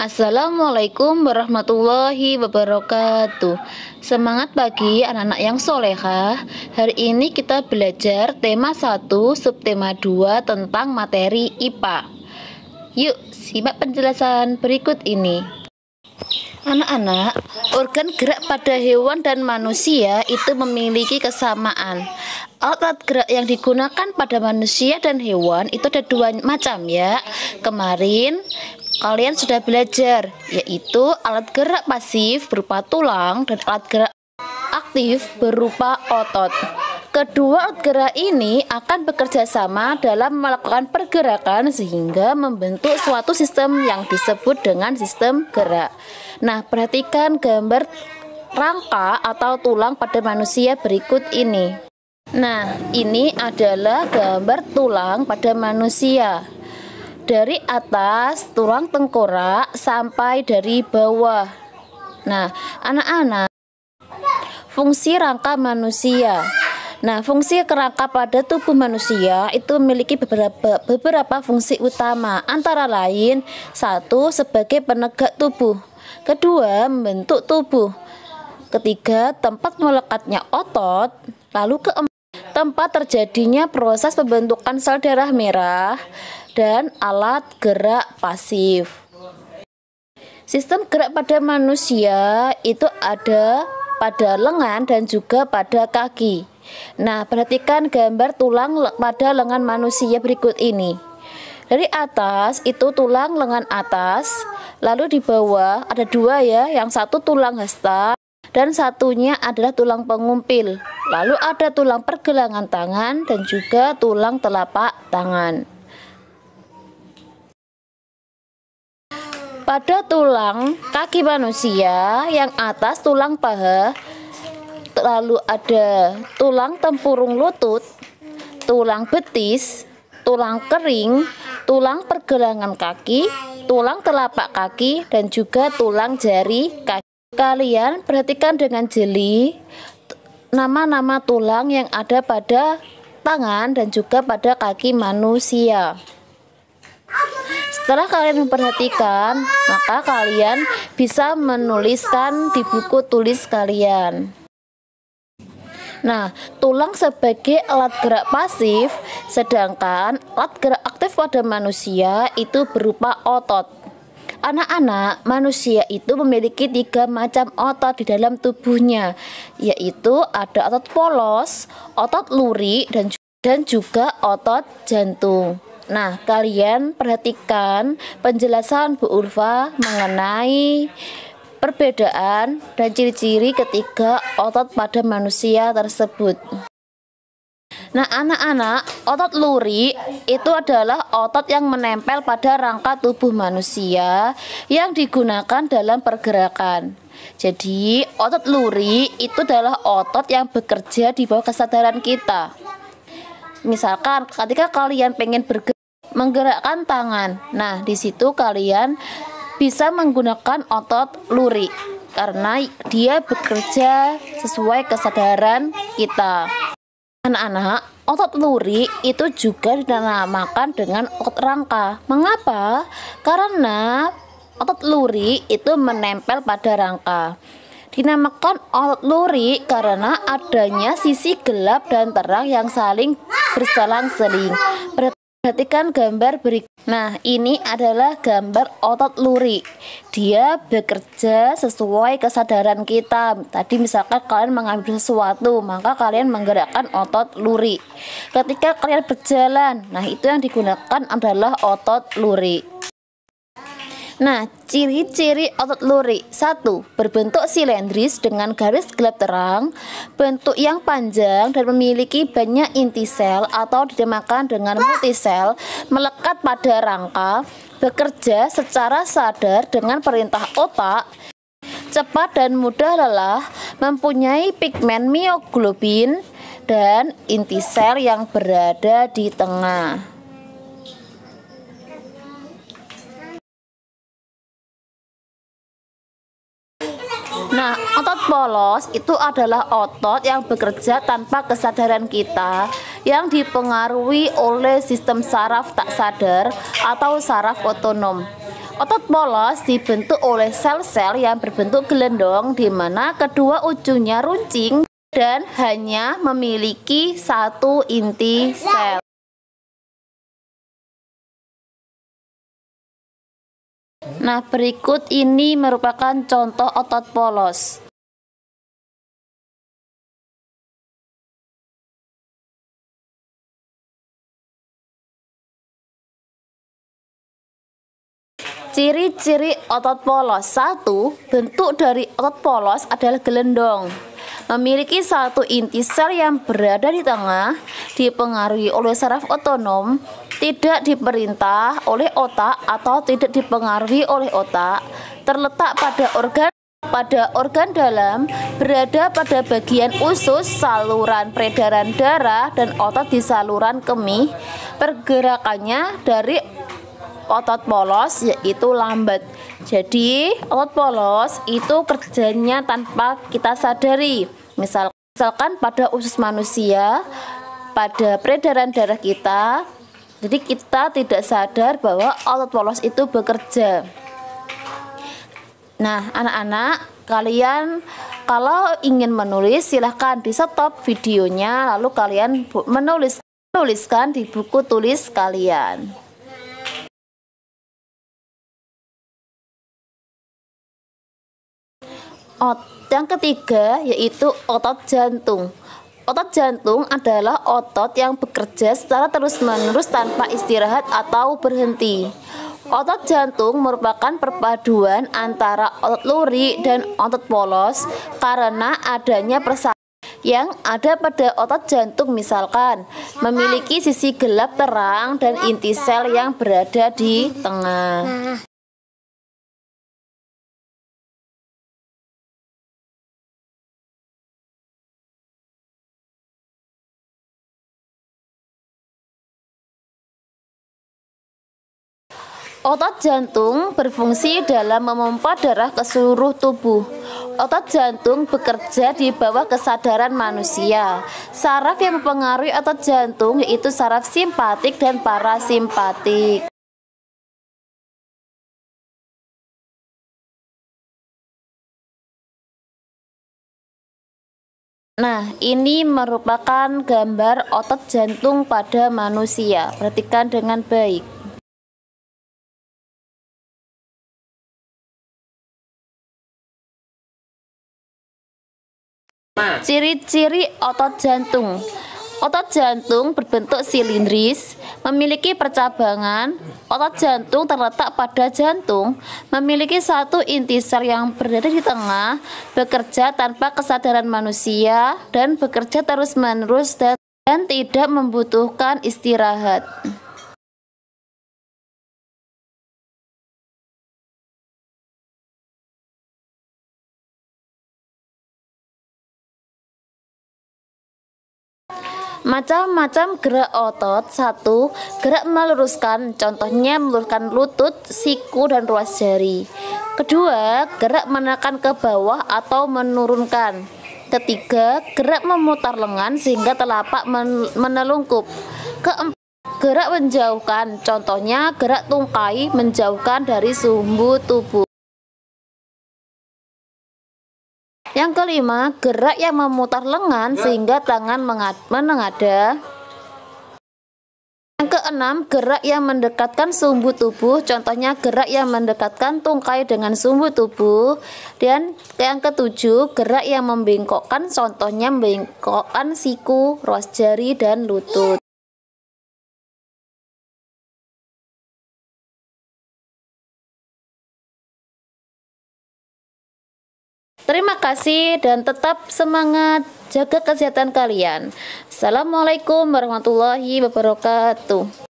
Assalamualaikum warahmatullahi wabarakatuh. Semangat pagi anak-anak yang solehah. Hari ini kita belajar tema 1 subtema 2 tentang materi IPA. Yuk simak penjelasan berikut ini. Anak-anak, organ gerak pada hewan dan manusia itu memiliki kesamaan. Alat gerak yang digunakan pada manusia dan hewan itu ada dua macam ya. Kemarin kalian sudah belajar, yaitu alat gerak pasif berupa tulang dan alat gerak aktif berupa otot. Kedua alat gerak ini akan bekerja sama dalam melakukan pergerakan sehingga membentuk suatu sistem yang disebut dengan sistem gerak. Nah, perhatikan gambar rangka atau tulang pada manusia berikut ini. Nah, ini adalah gambar tulang pada manusia. Dari atas tulang tengkorak sampai dari bawah. Nah, anak-anak, fungsi rangka manusia. Nah, fungsi kerangka pada tubuh manusia itu memiliki beberapa fungsi utama, antara lain 1. Sebagai penegak tubuh, 2. Membentuk tubuh, 3. Tempat melekatnya otot, lalu tempat terjadinya proses pembentukan sel darah merah, dan alat gerak pasif. Sistem gerak pada manusia itu ada pada lengan dan juga pada kaki. Nah, perhatikan gambar tulang pada lengan manusia berikut ini. Dari atas itu tulang lengan atas, lalu di bawah ada dua ya, yang satu tulang hasta dan satunya adalah tulang pengumpil. Lalu ada tulang pergelangan tangan dan juga tulang telapak tangan. Pada tulang kaki manusia, yang atas tulang paha, lalu ada tulang tempurung lutut, tulang betis, tulang kering, tulang pergelangan kaki, tulang telapak kaki, dan juga tulang jari kaki. Kalian perhatikan dengan jeli nama-nama tulang yang ada pada tangan dan juga pada kaki manusia. Setelah kalian memperhatikan, maka kalian bisa menuliskan di buku tulis kalian. Nah, tulang sebagai alat gerak pasif, sedangkan alat gerak aktif pada manusia itu berupa otot. Anak-anak, manusia itu memiliki 3 macam otot di dalam tubuhnya, yaitu ada otot polos, otot luri, dan juga otot jantung. Nah, kalian perhatikan penjelasan Bu Ulfa mengenai perbedaan dan ciri-ciri ketiga otot pada manusia tersebut. Nah, anak-anak, otot luri itu adalah otot yang menempel pada rangka tubuh manusia yang digunakan dalam pergerakan. Jadi, otot luri itu adalah otot yang bekerja di bawah kesadaran kita. Misalkan ketika kalian pengen menggerakkan tangan, nah di situ kalian bisa menggunakan otot luri karena dia bekerja sesuai kesadaran kita. Anak-anak, otot luri itu juga dinamakan dengan otot rangka. Mengapa? Karena otot luri itu menempel pada rangka. Dinamakan otot luri karena adanya sisi gelap dan terang yang saling berselang-seling. Perhatikan gambar berikut. Nah, ini adalah gambar otot luri. Dia bekerja sesuai kesadaran kita. Tadi misalkan kalian mengambil sesuatu, maka kalian menggerakkan otot luri. Ketika kalian berjalan, nah itu yang digunakan adalah otot luri. Nah, ciri-ciri otot luri. 1. Berbentuk silindris dengan garis gelap terang, bentuk yang panjang dan memiliki banyak inti sel atau dinamakan dengan multisel, melekat pada rangka, bekerja secara sadar dengan perintah otak, cepat dan mudah lelah, mempunyai pigmen mioglobin dan inti sel yang berada di tengah. Nah, otot polos itu adalah otot yang bekerja tanpa kesadaran kita, yang dipengaruhi oleh sistem saraf tak sadar atau saraf otonom. Otot polos dibentuk oleh sel-sel yang berbentuk gelendong di mana kedua ujungnya runcing dan hanya memiliki satu inti sel. Nah, berikut ini merupakan contoh otot polos. Ciri-ciri otot polos. 1. Bentuk dari otot polos adalah gelendong. Memiliki satu inti sel yang berada di tengah, dipengaruhi oleh saraf otonom, tidak diperintah oleh otak atau tidak dipengaruhi oleh otak, terletak pada organ dalam, berada pada bagian usus, saluran peredaran darah, dan otot di saluran kemih. Pergerakannya dari otot polos yaitu lambat. Jadi otot polos itu kerjanya tanpa kita sadari. Misalkan pada usus manusia, pada peredaran darah kita, jadi kita tidak sadar bahwa otot polos itu bekerja. Nah, anak-anak, kalian kalau ingin menulis silahkan di stop videonya, lalu kalian menuliskan di buku tulis kalian. Yang ketiga yaitu otot jantung. Otot jantung adalah otot yang bekerja secara terus-menerus tanpa istirahat atau berhenti. Otot jantung merupakan perpaduan antara otot lurik dan otot polos karena adanya persamaan yang ada pada otot jantung, misalkan memiliki sisi gelap terang dan inti sel yang berada di tengah. Otot jantung berfungsi dalam memompa darah ke seluruh tubuh. Otot jantung bekerja di bawah kesadaran manusia. Saraf yang mempengaruhi otot jantung yaitu saraf simpatik dan parasimpatik. Nah, ini merupakan gambar otot jantung pada manusia. Perhatikan dengan baik. Ciri-ciri otot jantung. Otot jantung berbentuk silindris, memiliki percabangan. Otot jantung terletak pada jantung, memiliki satu inti sel yang berada di tengah, bekerja tanpa kesadaran manusia, dan bekerja terus-menerus dan tidak membutuhkan istirahat. Macam-macam gerak otot. 1. Gerak meluruskan, contohnya meluruskan lutut, siku, dan ruas jari. Kedua, gerak menekan ke bawah atau menurunkan. Ketiga, gerak memutar lengan sehingga telapak menelungkup. Keempat, gerak menjauhkan, contohnya gerak tungkai menjauhkan dari sumbu tubuh. Yang kelima, gerak yang memutar lengan sehingga tangan menengadah. Yang keenam, gerak yang mendekatkan sumbu tubuh, contohnya gerak yang mendekatkan tungkai dengan sumbu tubuh. Dan yang ketujuh, gerak yang membengkokkan, contohnya membengkokkan siku, ruas jari, dan lutut. Terima kasih dan tetap semangat, jaga kesehatan kalian. Assalamualaikum warahmatullahi wabarakatuh.